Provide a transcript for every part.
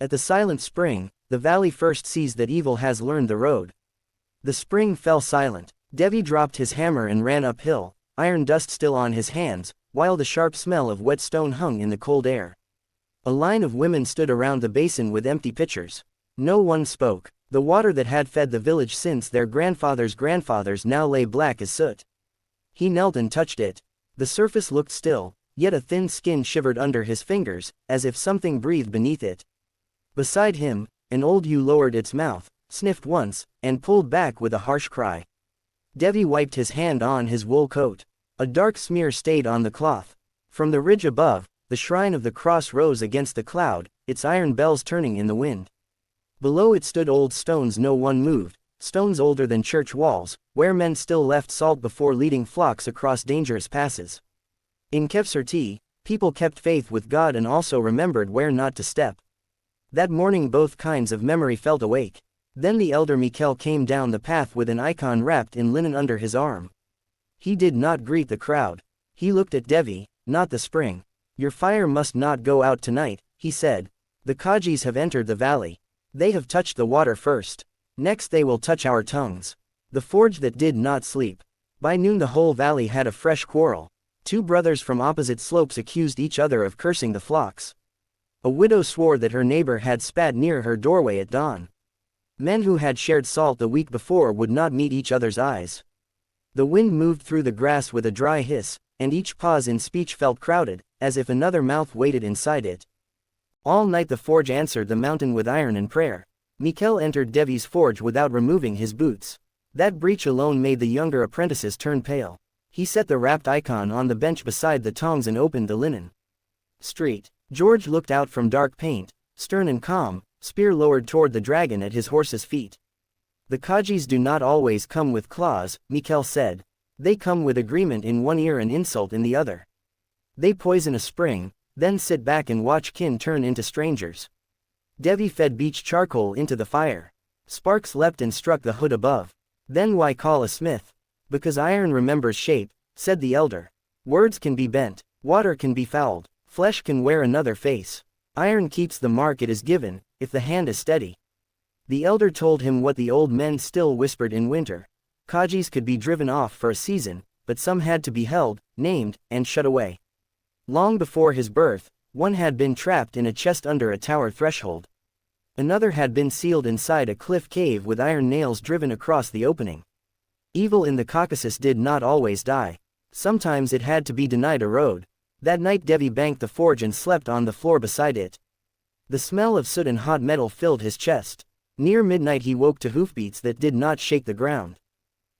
At the silent spring, the valley first sees that evil has learned the road. The spring fell silent. Devi dropped his hammer and ran uphill, iron dust still on his hands, while the sharp smell of wet stone hung in the cold air. A line of women stood around the basin with empty pitchers. No one spoke. The water that had fed the village since their grandfathers' grandfathers now lay black as soot. He knelt and touched it. The surface looked still, yet a thin skin shivered under his fingers, as if something breathed beneath it. Beside him, an old ewe lowered its mouth, sniffed once, and pulled back with a harsh cry. Devi wiped his hand on his wool coat. A dark smear stayed on the cloth. From the ridge above, the shrine of the cross rose against the cloud, its iron bells turning in the wind. Below it stood old stones no one moved, stones older than church walls, where men still left salt before leading flocks across dangerous passes. In Kevserti, people kept faith with God and also remembered where not to step. That morning both kinds of memory felt awake. Then the elder Mikhail came down the path with an icon wrapped in linen under his arm. He did not greet the crowd. He looked at Devi, not the spring. Your fire must not go out tonight, he said. The Kajis have entered the valley. They have touched the water first. Next they will touch our tongues. The forge that did not sleep. By noon the whole valley had a fresh quarrel. Two brothers from opposite slopes accused each other of cursing the flocks. A widow swore that her neighbor had spat near her doorway at dawn. Men who had shared salt the week before would not meet each other's eyes. The wind moved through the grass with a dry hiss, and each pause in speech felt crowded, as if another mouth waited inside it. All night the forge answered the mountain with iron and prayer. Mikhail entered Devi's forge without removing his boots. That breach alone made the younger apprentices turn pale. He set the wrapped icon on the bench beside the tongs and opened the linen. Street. George looked out from dark paint, stern and calm, spear lowered toward the dragon at his horse's feet. The Kajis do not always come with claws, Mikhail said. They come with agreement in one ear and insult in the other. They poison a spring, then sit back and watch kin turn into strangers. Devi fed beech charcoal into the fire. Sparks leapt and struck the hood above. Then why call a smith? Because iron remembers shape, said the elder. Words can be bent, water can be fouled, flesh can wear another face. Iron keeps the mark it is given, if the hand is steady. The elder told him what the old men still whispered in winter. Kajis could be driven off for a season, but some had to be held, named, and shut away. Long before his birth, one had been trapped in a chest under a tower threshold. Another had been sealed inside a cliff cave with iron nails driven across the opening. Evil in the Caucasus did not always die. Sometimes it had to be denied a road. That night Devi banked the forge and slept on the floor beside it. The smell of soot and hot metal filled his chest. Near midnight he woke to hoofbeats that did not shake the ground.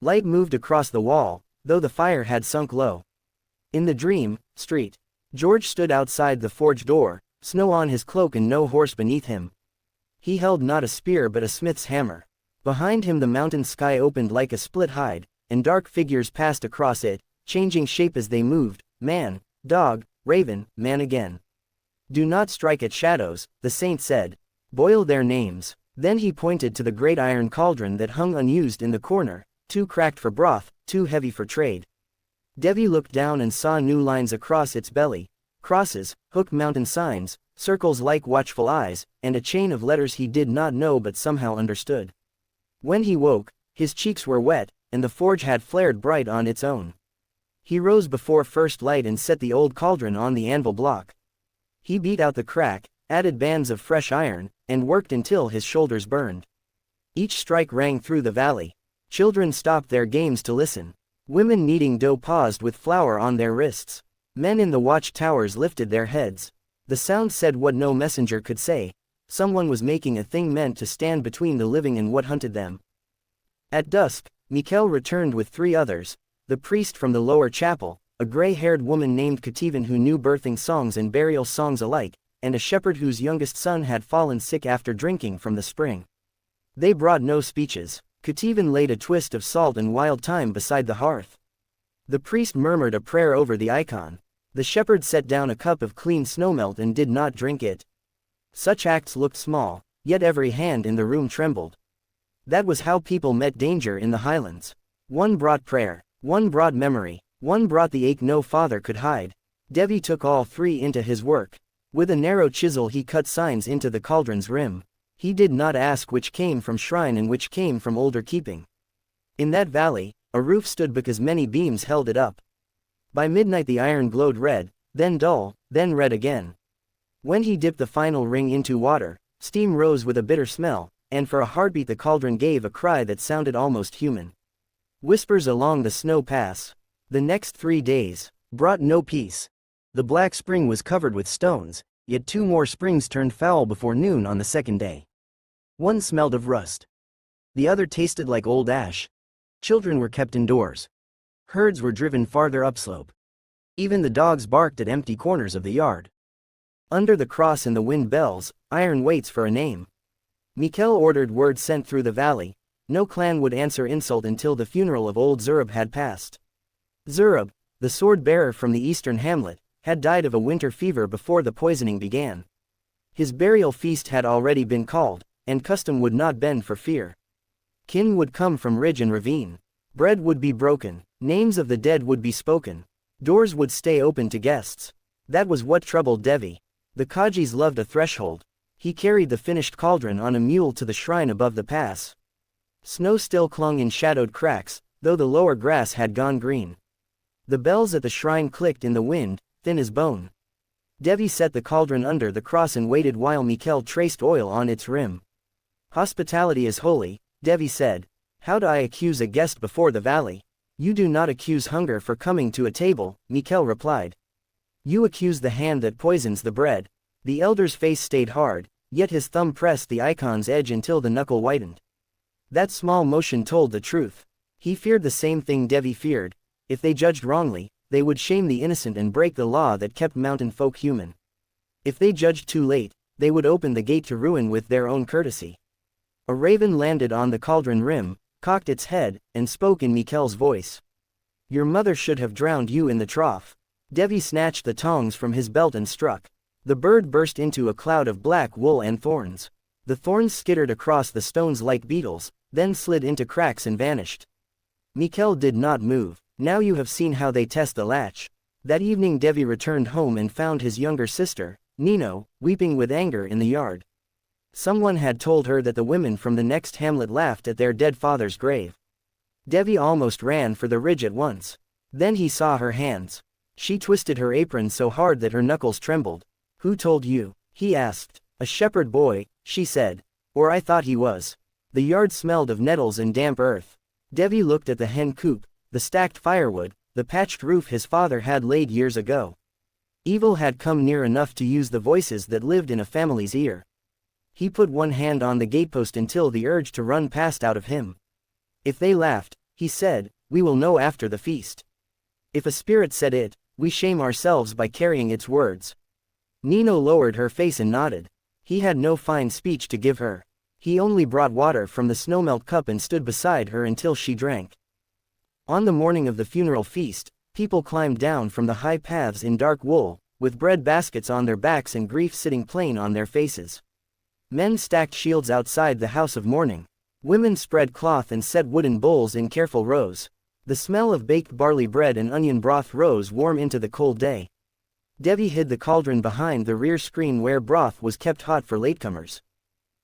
Light moved across the wall, though the fire had sunk low. In the dream, street. George stood outside the forge door, snow on his cloak and no horse beneath him. He held not a spear but a smith's hammer. Behind him the mountain sky opened like a split hide, and dark figures passed across it, changing shape as they moved, man, dog, raven, man again. Do not strike at shadows, the saint said. Boil their names. Then he pointed to the great iron cauldron that hung unused in the corner, too cracked for broth, too heavy for trade. Devi looked down and saw new lines across its belly, crosses, hooked mountain signs, circles like watchful eyes, and a chain of letters he did not know but somehow understood. When he woke, his cheeks were wet, and the forge had flared bright on its own. He rose before first light and set the old cauldron on the anvil block. He beat out the crack, added bands of fresh iron, and worked until his shoulders burned. Each strike rang through the valley. Children stopped their games to listen. Women kneading dough paused with flour on their wrists. Men in the watch towers lifted their heads. The sound said what no messenger could say. Someone was making a thing meant to stand between the living and what hunted them. At dusk, Mikhail returned with 3 others, the priest from the lower chapel, a gray-haired woman named Kativan who knew birthing songs and burial songs alike, and a shepherd whose youngest son had fallen sick after drinking from the spring. They brought no speeches. Kativan laid a twist of salt and wild thyme beside the hearth. The priest murmured a prayer over the icon. The shepherd set down a cup of clean snowmelt and did not drink it. Such acts looked small, yet every hand in the room trembled. That was how people met danger in the highlands. One brought prayer, one brought memory, one brought the ache no father could hide. Devi took all 3 into his work. With a narrow chisel he cut signs into the cauldron's rim. He did not ask which came from shrine and which came from older keeping. In that valley, a roof stood because many beams held it up. By midnight the iron glowed red, then dull, then red again. When he dipped the final ring into water, steam rose with a bitter smell, and for a heartbeat the cauldron gave a cry that sounded almost human. Whispers along the snow pass. The next 3 days brought no peace. The black spring was covered with stones, yet 2 more springs turned foul before noon on the second day. One smelled of rust. The other tasted like old ash. Children were kept indoors. Herds were driven farther upslope. Even the dogs barked at empty corners of the yard. Under the cross and the wind bells, iron waits for a name. Mikkel ordered word sent through the valley. No clan would answer insult until the funeral of old Zurab had passed. Zurab, the sword-bearer from the eastern hamlet, had died of a winter fever before the poisoning began. His burial feast had already been called, and custom would not bend for fear. Kin would come from ridge and ravine. Bread would be broken, names of the dead would be spoken. Doors would stay open to guests. That was what troubled Devi. The Kajis loved a threshold. He carried the finished cauldron on a mule to the shrine above the pass. Snow still clung in shadowed cracks, though the lower grass had gone green. The bells at the shrine clicked in the wind, thin as bone. Devi set the cauldron under the cross and waited while Mikkel traced oil on its rim. Hospitality is holy, Devi said. How do I accuse a guest before the valley? You do not accuse hunger for coming to a table, Mikkel replied. You accuse the hand that poisons the bread. The elder's face stayed hard, yet his thumb pressed the icon's edge until the knuckle whitened. That small motion told the truth. He feared the same thing Devi feared. If they judged wrongly, they would shame the innocent and break the law that kept mountain folk human. If they judged too late, they would open the gate to ruin with their own courtesy. A raven landed on the cauldron rim, cocked its head, and spoke in Mikkel's voice. Your mother should have drowned you in the trough. Devi snatched the tongs from his belt and struck. The bird burst into a cloud of black wool and thorns. The thorns skittered across the stones like beetles, then slid into cracks and vanished. Mikkel did not move. Now you have seen how they test the latch. That evening Devi returned home and found his younger sister, Nino, weeping with anger in the yard. Someone had told her that the women from the next hamlet laughed at their dead father's grave. Devi almost ran for the ridge at once. Then he saw her hands. She twisted her apron so hard that her knuckles trembled. Who told you? He asked. A shepherd boy, she said. Or I thought he was. The yard smelled of nettles and damp earth. Devi looked at the hen coop, the stacked firewood, the patched roof his father had laid years ago. Evil had come near enough to use the voices that lived in a family's ear. He put one hand on the gatepost until the urge to run passed out of him. If they laughed, he said, we will know after the feast. If a spirit said it, we shame ourselves by carrying its words. Nino lowered her face and nodded. He had no fine speech to give her. He only brought water from the snowmelt cup and stood beside her until she drank. On the morning of the funeral feast, people climbed down from the high paths in dark wool, with bread baskets on their backs and grief sitting plain on their faces. Men stacked shields outside the house of mourning. Women spread cloth and set wooden bowls in careful rows. The smell of baked barley bread and onion broth rose warm into the cold day. Devi hid the cauldron behind the rear screen where broth was kept hot for latecomers.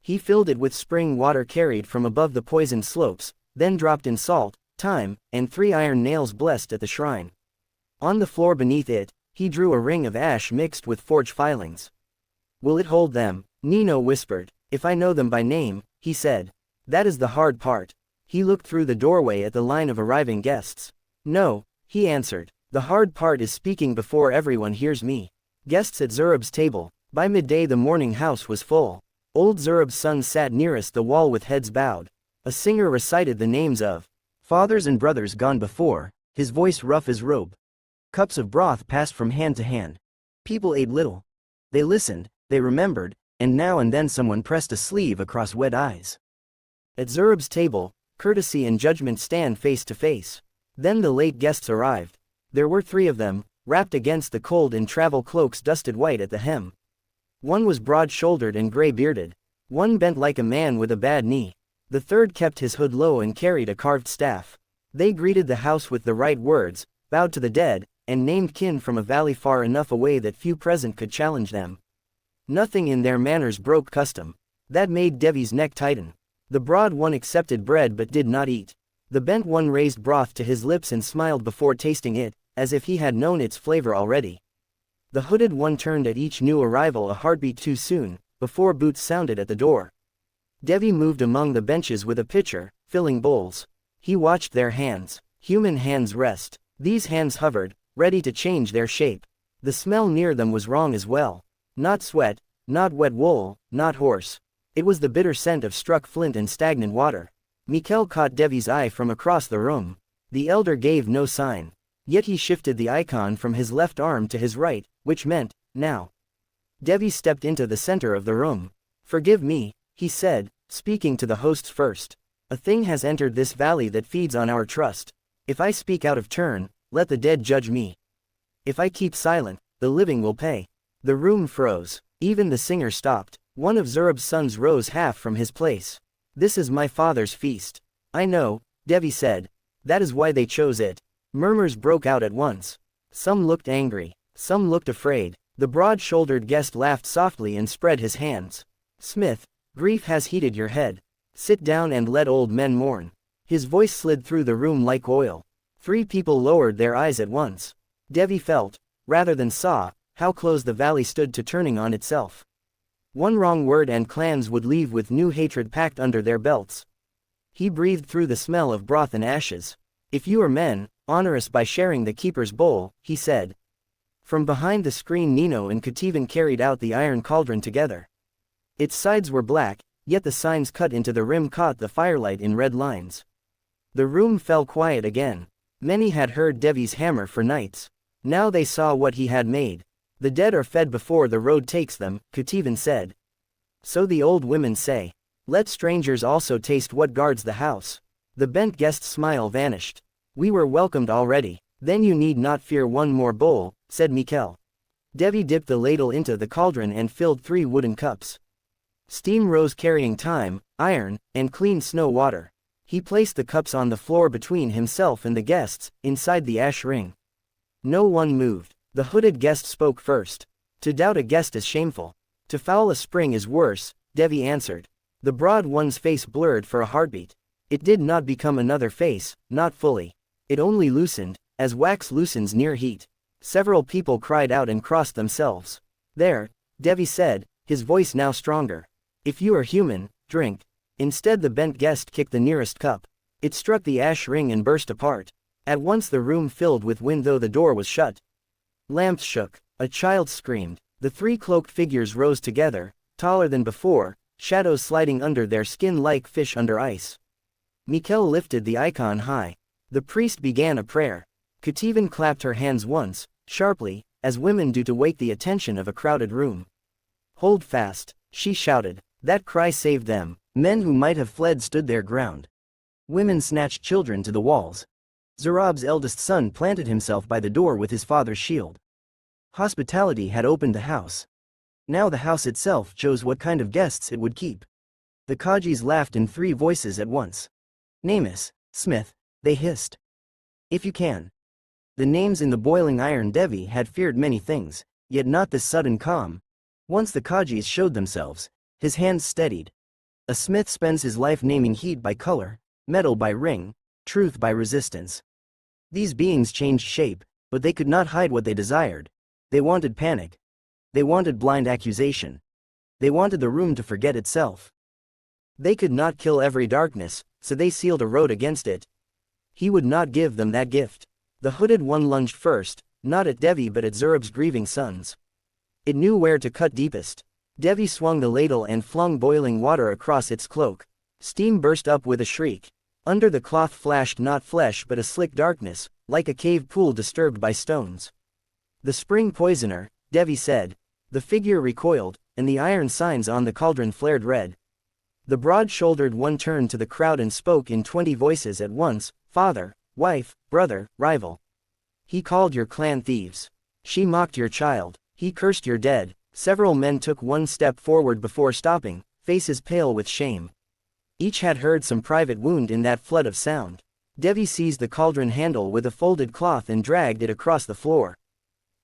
He filled it with spring water carried from above the poisoned slopes, then dropped in salt, thyme, and 3 iron nails blessed at the shrine. On the floor beneath it, he drew a ring of ash mixed with forge filings. Will it hold them? Nino whispered. If I know them by name, he said. That is the hard part. He looked through the doorway at the line of arriving guests. No, he answered. The hard part is speaking before everyone hears me. Guests at Zurab's table. By midday the morning house was full. Old Zurab's son sat nearest the wall with heads bowed. A singer recited the names of fathers and brothers gone before, his voice rough as robe. Cups of broth passed from hand to hand. People ate little. They listened, they remembered, and now and then someone pressed a sleeve across wet eyes. At Zurab's table, courtesy and judgment stand face to face. Then the late guests arrived. There were 3 of them, wrapped against the cold in travel cloaks dusted white at the hem. One was broad-shouldered and gray-bearded. One bent like a man with a bad knee. The third kept his hood low and carried a carved staff. They greeted the house with the right words, bowed to the dead, and named kin from a valley far enough away that few present could challenge them. Nothing in their manners broke custom. That made Devi's neck tighten. The broad one accepted bread but did not eat. The bent one raised broth to his lips and smiled before tasting it, as if he had known its flavor already. The hooded one turned at each new arrival a heartbeat too soon, before boots sounded at the door. Devi moved among the benches with a pitcher, filling bowls. He watched their hands. Human hands rest. These hands hovered, ready to change their shape. The smell near them was wrong as well. Not sweat, not wet wool, not horse. It was the bitter scent of struck flint and stagnant water. Mikhail caught Devi's eye from across the room. The elder gave no sign. Yet he shifted the icon from his left arm to his right, which meant, now. Devi stepped into the center of the room. "Forgive me," he said, speaking to the hosts first. "A thing has entered this valley that feeds on our trust. If I speak out of turn, let the dead judge me. If I keep silent, the living will pay." The room froze. Even the singer stopped. One of Zurab's sons rose half from his place. "This is my father's feast." "I know," Devi said. "That is why they chose it." Murmurs broke out at once. Some looked angry. Some looked afraid. The broad-shouldered guest laughed softly and spread his hands. "Smith, grief has heated your head. Sit down and let old men mourn." His voice slid through the room like oil. 3 people lowered their eyes at once. Devi felt, rather than saw, how close the valley stood to turning on itself. One wrong word and clans would leave with new hatred packed under their belts. He breathed through the smell of broth and ashes. "If you are men, honor us by sharing the keeper's bowl," he said. From behind the screen Nino and Kativan carried out the iron cauldron together. Its sides were black, yet the signs cut into the rim caught the firelight in red lines. The room fell quiet again. Many had heard Devi's hammer for nights. Now they saw what he had made. "The dead are fed before the road takes them," Kativan said. "So the old women say. Let strangers also taste what guards the house." The bent guest's smile vanished. "We were welcomed already." "Then you need not fear one more bowl," said Mikhail. Devi dipped the ladle into the cauldron and filled 3 wooden cups. Steam rose carrying thyme, iron, and clean snow water. He placed the cups on the floor between himself and the guests, inside the ash ring. No one moved. The hooded guest spoke first. "To doubt a guest is shameful. To foul a spring is worse," Devi answered. The broad one's face blurred for a heartbeat. It did not become another face, not fully. It only loosened, as wax loosens near heat. Several people cried out and crossed themselves. "There," Devi said, his voice now stronger. "If you are human, drink." Instead the bent guest kicked the nearest cup. It struck the ash ring and burst apart. At once the room filled with wind though the door was shut. Lamps shook. A child screamed. The 3 cloaked figures rose together, taller than before, shadows sliding under their skin like fish under ice. Mikhail lifted the icon high. The priest began a prayer. Kativan clapped her hands once, sharply, as women do to wake the attention of a crowded room. "Hold fast," she shouted. That cry saved them. Men who might have fled stood their ground. Women snatched children to the walls. Zurab's eldest son planted himself by the door with his father's shield. Hospitality had opened the house. Now the house itself chose what kind of guests it would keep. The Kajis laughed in 3 voices at once. "Name us, Smith," they hissed. "If you can." The names in the boiling iron. Devi had feared many things, yet not this sudden calm. Once the Kajis showed themselves, his hands steadied. A smith spends his life naming heat by color, metal by ring, truth by resistance. These beings changed shape, but they could not hide what they desired. They wanted panic. They wanted blind accusation. They wanted the room to forget itself. They could not kill every darkness, so they sealed a road against it. He would not give them that gift. The hooded one lunged first, not at Devi but at Zurab's grieving sons. It knew where to cut deepest. Devi swung the ladle and flung boiling water across its cloak. Steam burst up with a shriek. Under the cloth flashed not flesh but a slick darkness, like a cave pool disturbed by stones. "The spring poisoner," Devi said. The figure recoiled, and the iron signs on the cauldron flared red. The broad-shouldered one turned to the crowd and spoke in 20 voices at once, "Father, wife, brother, rival. He called your clan thieves. She mocked your child. He cursed your dead." Several men took one step forward before stopping, faces pale with shame. Each had heard some private wound in that flood of sound. Devi seized the cauldron handle with a folded cloth and dragged it across the floor.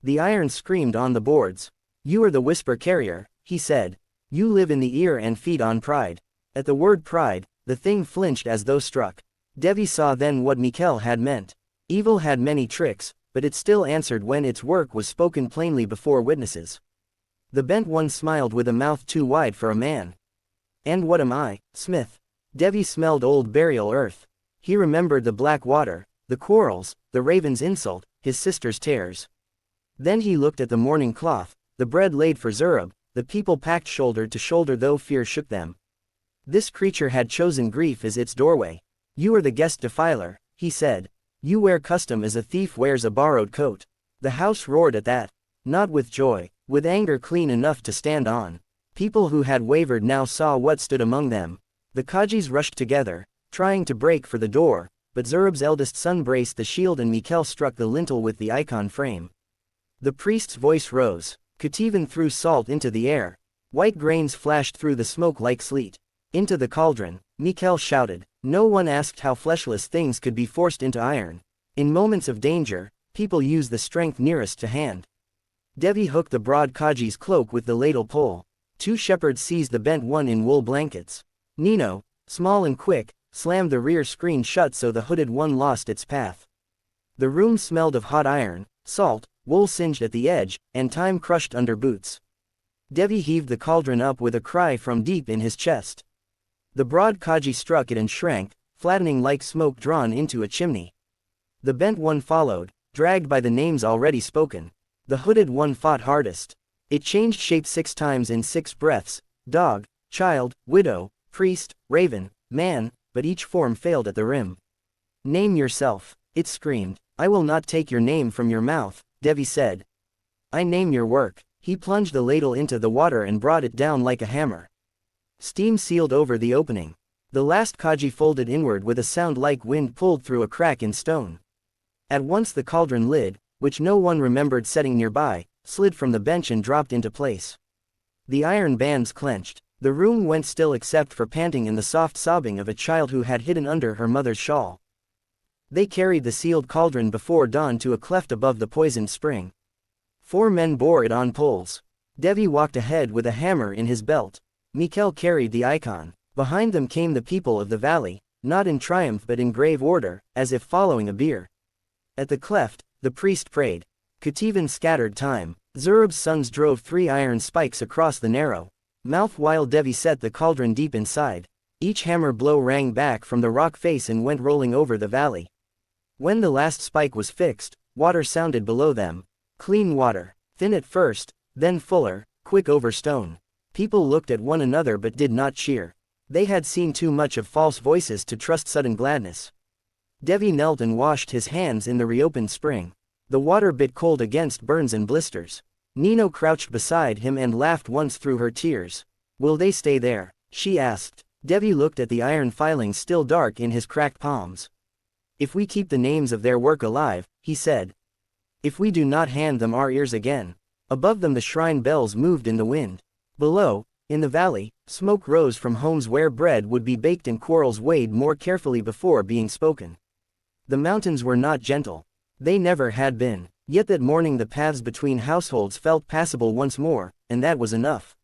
The iron screamed on the boards. "You are the whisper carrier," he said. You live in the ear and feed on pride. At the word pride, the thing flinched as though struck. Devi saw then what Mikhail had meant. Evil had many tricks, but it still answered when its work was spoken plainly before witnesses. The bent one smiled with a mouth too wide for a man. And what am I, Smith? Devi smelled old burial earth. He remembered the black water, the quarrels, the raven's insult, his sister's tears. Then he looked at the mourning cloth, the bread laid for Zurab, the people packed shoulder to shoulder though fear shook them. This creature had chosen grief as its doorway. You are the guest defiler, he said. You wear custom as a thief wears a borrowed coat. The house roared at that. Not with joy, with anger clean enough to stand on. People who had wavered now saw what stood among them. The Kajis rushed together, trying to break for the door, but Zurab's eldest son braced the shield and Mikhail struck the lintel with the icon frame. The priest's voice rose. Kativan threw salt into the air. White grains flashed through the smoke like sleet. Into the cauldron, Mikhail shouted. No one asked how fleshless things could be forced into iron. In moments of danger, people use the strength nearest to hand. Devi hooked the broad Kaji's cloak with the ladle pole. Two shepherds seized the bent one in wool blankets. Nino, small and quick, slammed the rear screen shut so the hooded one lost its path. The room smelled of hot iron, salt, wool singed at the edge, and time crushed under boots. Devi heaved the cauldron up with a cry from deep in his chest. The broad Kaji struck it and shrank, flattening like smoke drawn into a chimney. The bent one followed, dragged by the names already spoken. The hooded one fought hardest. It changed shape 6 times in 6 breaths, dog, child, widow, priest, raven, man, but each form failed at the rim. Name yourself, it screamed. I will not take your name from your mouth, Devi said. I name your work. He plunged the ladle into the water and brought it down like a hammer. Steam sealed over the opening. The last Kaji folded inward with a sound like wind pulled through a crack in stone. At once the cauldron lid, which no one remembered setting nearby, slid from the bench and dropped into place. The iron bands clenched. The room went still except for panting and the soft sobbing of a child who had hidden under her mother's shawl. They carried the sealed cauldron before dawn to a cleft above the poisoned spring. 4 men bore it on poles. Devi walked ahead with a hammer in his belt. Mikhail carried the icon. Behind them came the people of the valley, not in triumph but in grave order, as if following a bier. At the cleft, the priest prayed. Kativan scattered time. Zurab's sons drove 3 iron spikes across the narrow mouth while Devi set the cauldron deep inside. Each hammer blow rang back from the rock face and went rolling over the valley. When the last spike was fixed, water sounded below them. Clean water, thin at first, then fuller, quick over stone. People looked at one another but did not cheer. They had seen too much of false voices to trust sudden gladness. Devi knelt and washed his hands in the reopened spring. The water bit cold against burns and blisters. Nino crouched beside him and laughed once through her tears. Will they stay there? She asked. Devi looked at the iron filings still dark in his cracked palms. If we keep the names of their work alive, he said. If we do not hand them our ears again. Above them the shrine bells moved in the wind. Below, in the valley, smoke rose from homes where bread would be baked and quarrels weighed more carefully before being spoken. The mountains were not gentle. They never had been. Yet that morning the paths between households felt passable once more, and that was enough.